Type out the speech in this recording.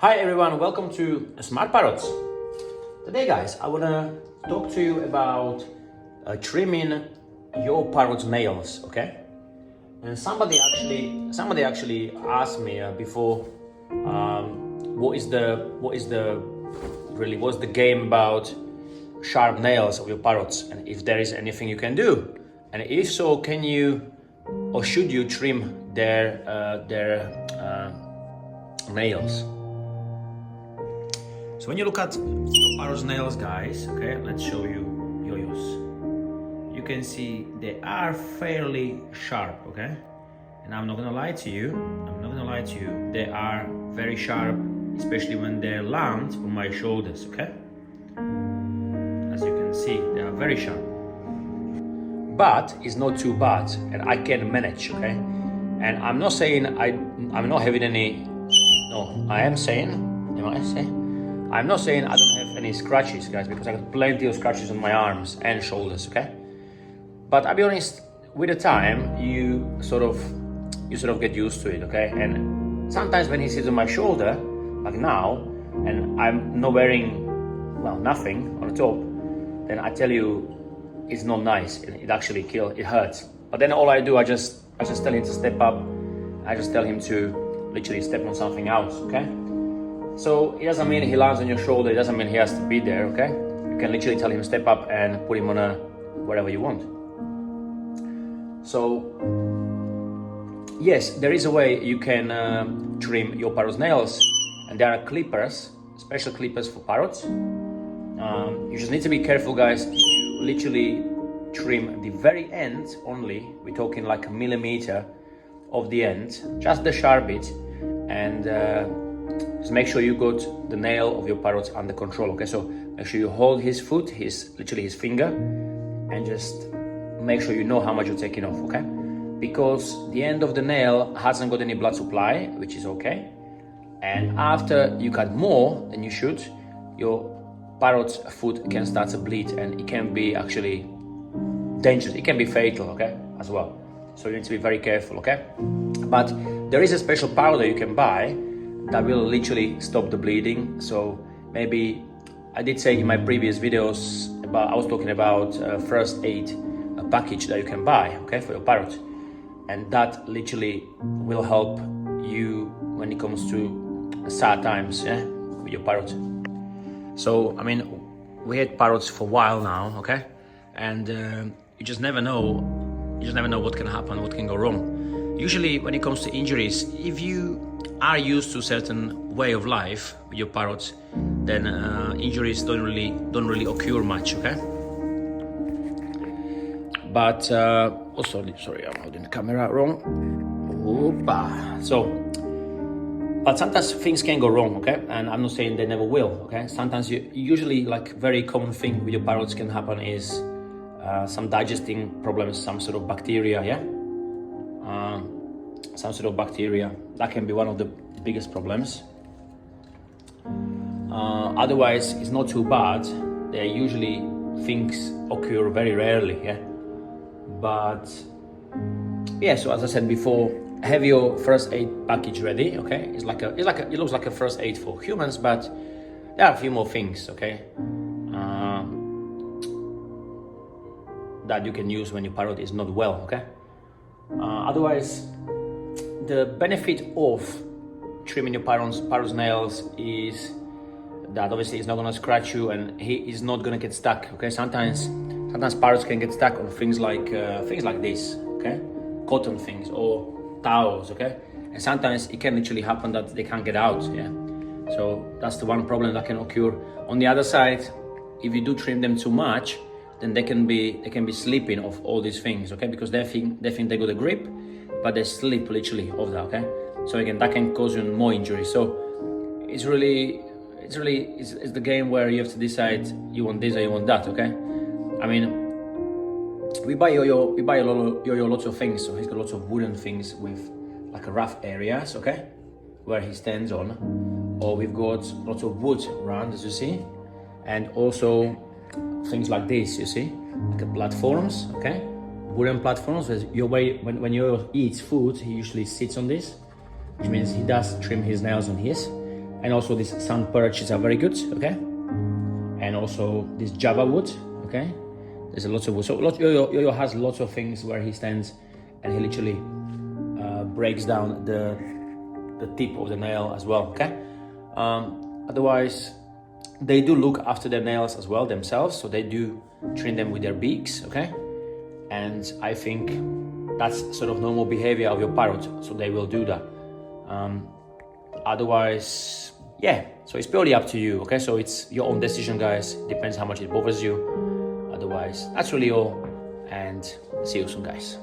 Hi everyone, welcome to Smart Parrots. Today guys, I want to talk to you about trimming your parrot's nails, okay? And somebody actually asked me before what's the game about sharp nails of your parrots, and if there is anything you can do, and if so, can you or should you trim their nails? So when you look at your parrot's nails, guys, okay, let's show you yo-yos. You can see they are fairly sharp, okay? And I'm not gonna lie to you, they are very sharp, especially when they land on my shoulders, okay? As you can see, they are very sharp. But it's not too bad, and I can manage, okay? And I'm not saying I'm not having any, no, I'm not saying I don't have any scratches, guys, because I got plenty of scratches on my arms and shoulders, okay? But I'll be honest, with the time, you sort of get used to it, okay? And sometimes when he sits on my shoulder, like now, and I'm not wearing, well, nothing on the top, then I tell you, it's not nice. It actually it hurts. But then all I do, I just tell him to step up. I just tell him to literally step on something else, okay? So it doesn't mean he lands on your shoulder, it doesn't mean he has to be there, okay? You can literally tell him step up and put him on wherever you want. So yes, there is a way you can trim your parrot's nails, and there are clippers, special clippers for parrots. You just need to be careful, guys. You literally trim the very end only. We're talking like a millimeter of the end, just the sharp bit, and just make sure you got the nail of your parrot under control, okay? So make sure you hold his foot, literally his finger, and just make sure you know how much you're taking off, okay? Because the end of the nail hasn't got any blood supply, which is okay. And after you cut more than you should, your parrot's foot can start to bleed, and it can be actually dangerous. It can be fatal, okay, as well. So you need to be very careful, okay? But there is a special powder you can buy that will literally stop the bleeding. So maybe I did say in my previous videos I was talking about first aid package that you can buy, okay, for your parrot, and that literally will help you when it comes to sad times, yeah, with your parrot. So I mean, we had parrots for a while now, okay, and you just never know what can happen, what can go wrong. Usually when it comes to injuries, if you are used to a certain way of life with your parrots, then injuries don't really occur much, okay? But sorry, I'm holding the camera wrong. Opa. So, but sometimes things can go wrong, okay? And I'm not saying they never will, okay? Sometimes usually like very common thing with your parrots can happen is some digesting problems, some sort of bacteria, yeah? Some sort of bacteria. That can be one of the biggest problems. Otherwise, it's not too bad. They usually things occur very rarely, yeah? But yeah, so as I said before, have your first aid package ready, okay? It looks like a first aid for humans, but there are a few more things, okay, that you can use when your parrot is not well, okay? Otherwise, the benefit of trimming your parrot's nails is that obviously it's not gonna scratch you, and he is not gonna get stuck, okay? Sometimes parrots can get stuck on things like this, okay? Cotton things or towels, okay? And sometimes it can literally happen that they can't get out, yeah? So that's the one problem that can occur. On the other side, if you do trim them too much, then they can be slipping off all these things, okay? Because they think they got a grip, but they slip literally off that, okay? So again, that can cause you more injury. So it's the game where you have to decide you want this or you want that, okay? I mean, we buy yo-yo lots of things. So he's got lots of wooden things with like a rough areas, okay, where he stands on. Or we've got lots of wood around, as you see, and also things like this, you see, like platforms, okay, wooden platforms. When yo eats food, he usually sits on this, which means he does trim his nails on his. And also these sand perches are very good, okay? And also this Java wood, okay? There's a lot of wood. So Yo-Yo has lots of things where he stands and he literally breaks down the tip of the nail as well, okay? Otherwise, they do look after their nails as well themselves, so they do trim them with their beaks, okay? And I think that's sort of normal behavior of your parrot, so they will do that. Otherwise, yeah, so it's purely up to you, okay? So it's your own decision, guys. Depends how much it bothers you. Otherwise, that's really all, and see you soon, guys.